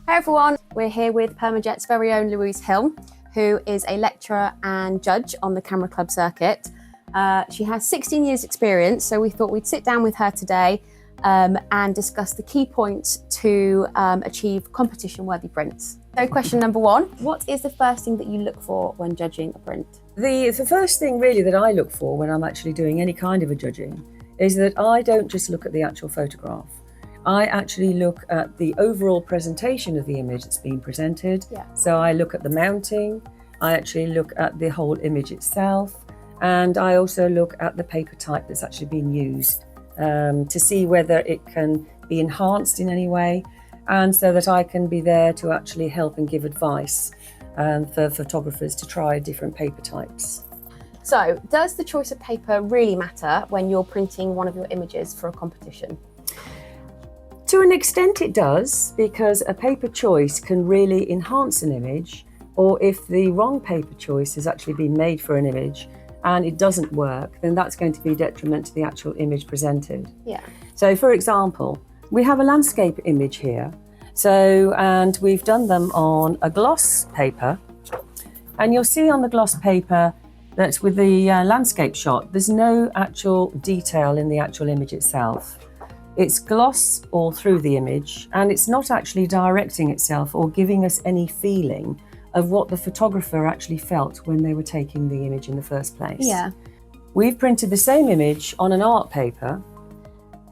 Hi everyone, we're here with Permajet's very own Louise Hill, who is a lecturer and judge on the Camera Club circuit. She has 16 years experience, so we thought we'd sit down with her today and discuss the key points to achieve competition-worthy prints. So question number one, what is the first thing that you look for when judging a print? The first thing really that I look for when I'm actually doing any kind of a judging is that I don't just look at the actual photograph. I actually look at the overall presentation of the image that's being presented. Yeah. So I look at the mounting, I actually look at the whole image itself, and I also look at the paper type that's actually being used to see whether it can be enhanced in any way, and so that I can be there to actually help and give advice for photographers to try different paper types. So, does the choice of paper really matter when you're printing one of your images for a competition? To an extent it does, because a paper choice can really enhance an image, or if the wrong paper choice has actually been made for an image and it doesn't work, then that's going to be a detriment to the actual image presented. Yeah. So for example, we have a landscape image here, and we've done them on a gloss paper, and you'll see on the gloss paper that with the landscape shot, there's no actual detail in the actual image itself. It's gloss all through the image, and it's not actually directing itself or giving us any feeling of what the photographer actually felt when they were taking the image in the first place. Yeah. We've printed the same image on an art paper,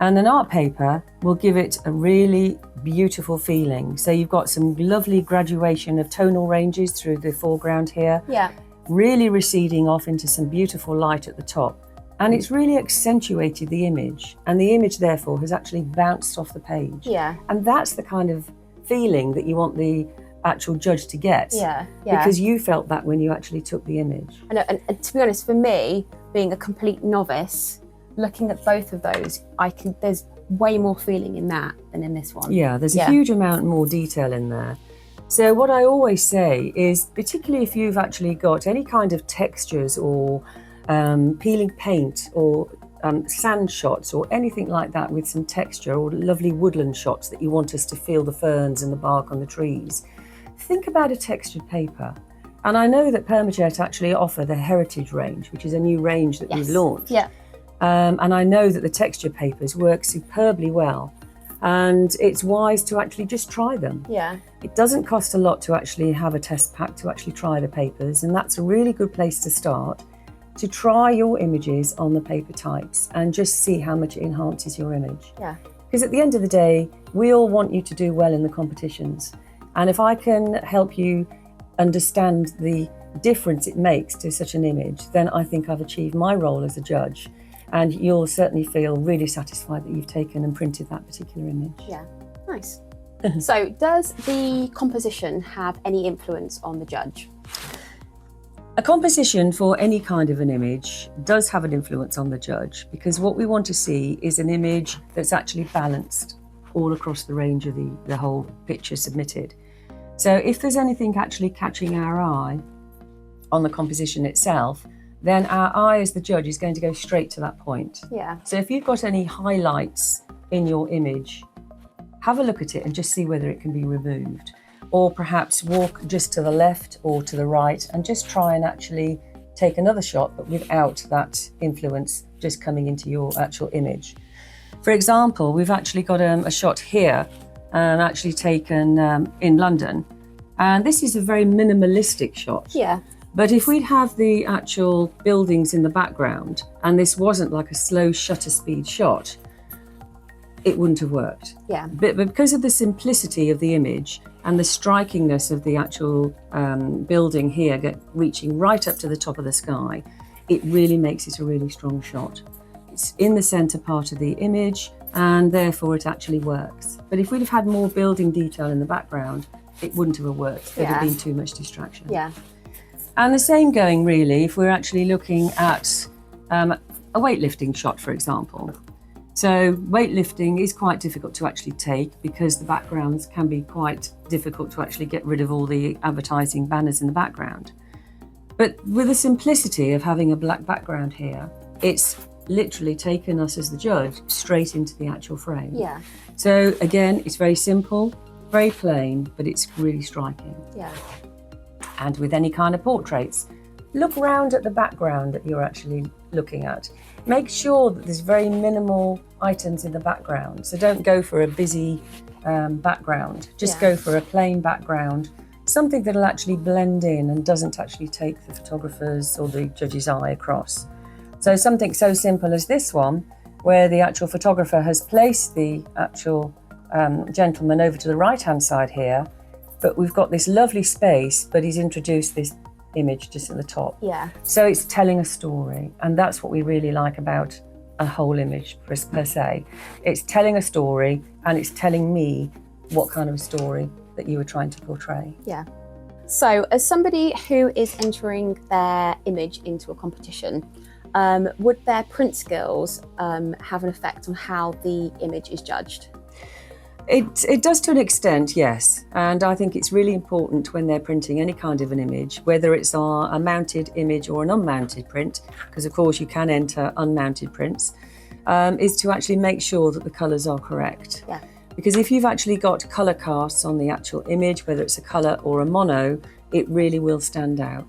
and an art paper will give it a really beautiful feeling. So you've got some lovely graduation of tonal ranges through the foreground here, Yeah. really receding off into some beautiful light at the top. And it's really accentuated the image, and the image therefore has actually bounced off the page. Yeah. And that's the kind of feeling that you want the actual judge to get. Yeah. Yeah. Because you felt that when you actually took the image. I know, and to be honest, for me, being a complete novice, looking at both of those, there's way more feeling in that than in this one. Yeah, there's a huge amount more detail in there. So what I always say is, particularly if you've actually got any kind of textures or peeling paint or sand shots or anything like that with some texture, or lovely woodland shots that you want us to feel the ferns and the bark on the trees, think about a textured paper. And I know that Permajet actually offer the Heritage range, which is a new range that we've launched. Yeah. And I know that the texture papers work superbly well, and it's wise to actually just try them. Yeah. It doesn't cost a lot to actually have a test pack to actually try the papers, and that's a really good place to start, to try your images on the paper types and just see how much it enhances your image. Yeah. Because at the end of the day, we all want you to do well in the competitions. And if I can help you understand the difference it makes to such an image, then I think I've achieved my role as a judge. And you'll certainly feel really satisfied that you've taken and printed that particular image. Yeah, nice. So does the composition have any influence on the judge? A composition for any kind of an image does have an influence on the judge, because what we want to see is an image that's actually balanced all across the range of the whole picture submitted. So if there's anything actually catching our eye on the composition itself, then our eye as the judge is going to go straight to that point. Yeah. So if you've got any highlights in your image, have a look at it and just see whether it can be removed. Or perhaps walk just to the left or to the right and just try and actually take another shot, but without that influence just coming into your actual image. For example, we've actually got a shot here, actually taken in London. And this is a very minimalistic shot. Yeah. But if we'd have the actual buildings in the background and this wasn't like a slow shutter speed shot, it wouldn't have worked. Yeah. But because of the simplicity of the image and the strikingness of the actual building here reaching right up to the top of the sky, it really makes it a really strong shot. It's in the center part of the image, and therefore it actually works. But if we'd have had more building detail in the background, it wouldn't have worked. There'd have been too much distraction. Yeah. And the same going really if we're actually looking at a weightlifting shot, for example. So weightlifting is quite difficult to actually take because the backgrounds can be quite difficult to actually get rid of all the advertising banners in the background. But with the simplicity of having a black background here, it's literally taken us as the judge straight into the actual frame. Yeah. So again, it's very simple. very plain, but it's really striking. Yeah. And with any kind of portraits, look round at the background that you're actually looking at. Make sure that there's very minimal items in the background. So don't go for a busy background. Just go for a plain background, something that'll actually blend in and doesn't actually take the photographer's or the judge's eye across. So something so simple as this one, where the actual photographer has placed the actual gentleman over to the right-hand side here, but we've got this lovely space, but he's introduced this image just at the top. Yeah. So it's telling a story, and that's what we really like about a whole image per se. It's telling a story, and it's telling me what kind of a story that you were trying to portray. Yeah. So as somebody who is entering their image into a competition, would their print skills have an effect on how the image is judged? It does to an extent, yes. And I think it's really important when they're printing any kind of an image, whether it's a mounted image or an unmounted print, because of course you can enter unmounted prints, is to actually make sure that the colours are correct. Yeah. Because if you've actually got colour casts on the actual image, whether it's a colour or a mono, it really will stand out.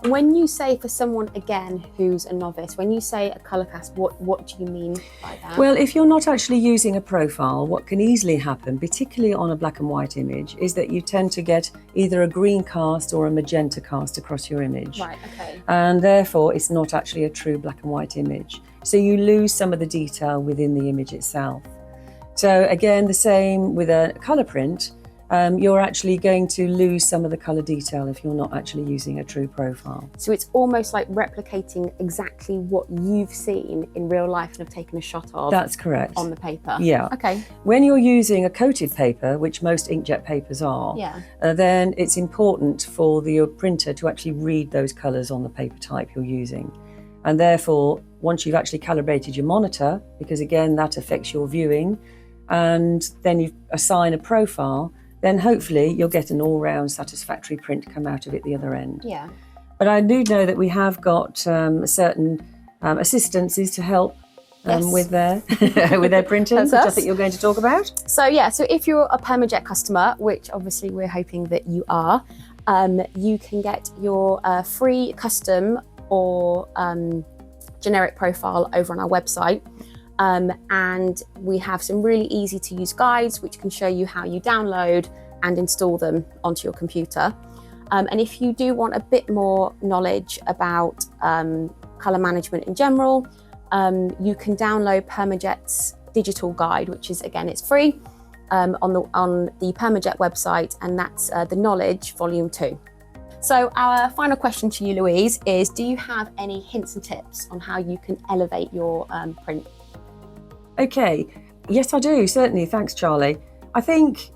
When you say, for someone again who's a novice, when you say a colour cast, what do you mean by that? Well, if you're not actually using a profile, what can easily happen, particularly on a black and white image, is that you tend to get either a green cast or a magenta cast across your image. Right, okay. And therefore, it's not actually a true black and white image. So you lose some of the detail within the image itself. So again, the same with a colour print. You're actually going to lose some of the colour detail if you're not actually using a true profile. So it's almost like replicating exactly what you've seen in real life and have taken a shot of. That's correct. On the paper. Yeah. Okay. When you're using a coated paper, which most inkjet papers are, then it's important for your printer to actually read those colours on the paper type you're using. And therefore, once you've actually calibrated your monitor, because again, that affects your viewing, and then you assign a profile, then hopefully you'll get an all-round satisfactory print come out of it the other end. Yeah. But I do know that we have got certain assistances to help with their with their printing, which I think you're going to talk about. So so if you're a Permajet customer, which obviously we're hoping that you are, you can get your free custom or generic profile over on our website. And we have some really easy to use guides which can show you how you download and install them onto your computer. And if you do want a bit more knowledge about colour management in general, you can download Permajet's digital guide, which is, again, it's free on the Permajet website, and that's the Knowledge Volume 2. So our final question to you, Louise, is do you have any hints and tips on how you can elevate your print? Okay, yes I do, certainly, thanks Charlie. I think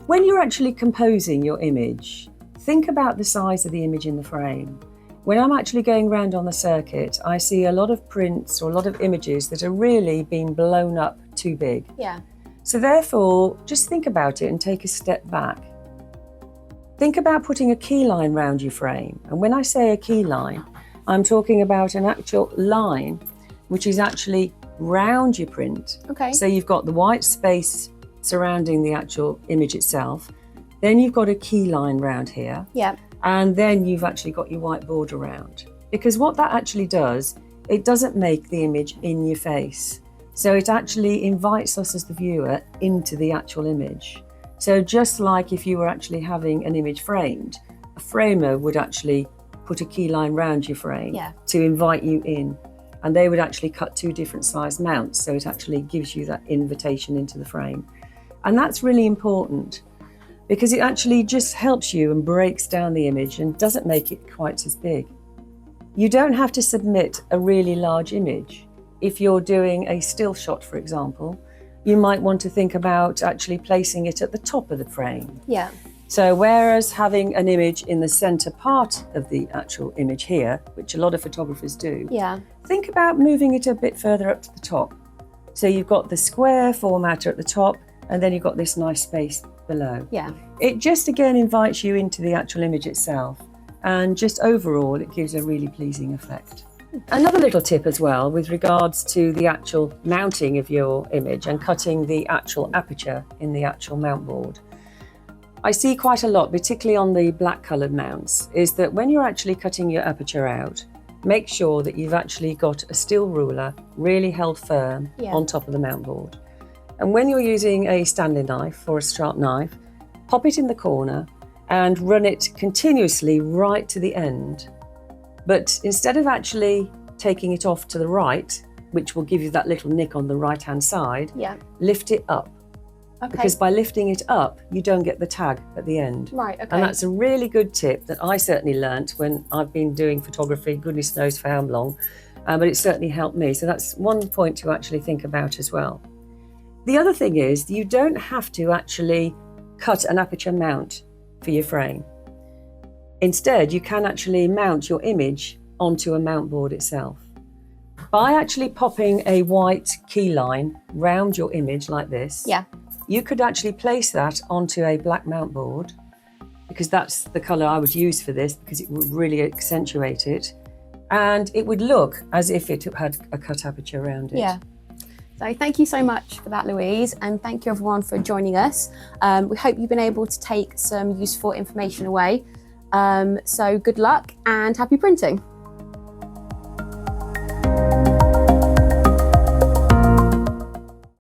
when you're actually composing your image, think about the size of the image in the frame. When I'm actually going around on the circuit, I see a lot of prints or a lot of images that are really being blown up too big. Yeah. So therefore, just think about it and take a step back. Think about putting a key line round your frame. And when I say a key line, I'm talking about an actual line which is actually round your print. Okay. So you've got the white space surrounding the actual image itself. Then you've got a key line round here. Yeah. And then you've actually got your white border around. Because what that actually does, it doesn't make the image in your face. So it actually invites us as the viewer into the actual image. So just like if you were actually having an image framed, a framer would actually put a key line round your frame to invite you in. And they would actually cut two different size mounts, so it actually gives you that invitation into the frame. And that's really important because it actually just helps you and breaks down the image and doesn't make it quite as big. You don't have to submit a really large image. If you're doing a still shot, for example, you might want to think about actually placing it at the top of the frame. Yeah. So whereas having an image in the center part of the actual image here, which a lot of photographers do, think about moving it a bit further up to the top. So you've got the square formatter at the top, and then you've got this nice space below. Yeah. It just again invites you into the actual image itself, and just overall it gives a really pleasing effect. Another little tip as well with regards to the actual mounting of your image and cutting the actual aperture in the actual mount board. I see quite a lot, particularly on the black coloured mounts, is that when you're actually cutting your aperture out, make sure that you've actually got a steel ruler really held firm on top of the mount board. And when you're using a Stanley knife or a sharp knife, pop it in the corner and run it continuously right to the end. But instead of actually taking it off to the right, which will give you that little nick on the right-hand side, lift it up. Okay. Because by lifting it up, you don't get the tag at the end. Right, okay. And that's a really good tip that I certainly learnt when I've been doing photography, goodness knows for how long, but it certainly helped me. So that's one point to actually think about as well. The other thing is you don't have to actually cut an aperture mount for your frame. Instead, you can actually mount your image onto a mount board itself. By actually popping a white key line round your image like this, you could actually place that onto a black mount board, because that's the colour I would use for this, because it would really accentuate it, and it would look as if it had a cut aperture around it. Yeah. So thank you so much for that, Louise, and thank you everyone for joining us. We hope you've been able to take some useful information away. So good luck and happy printing.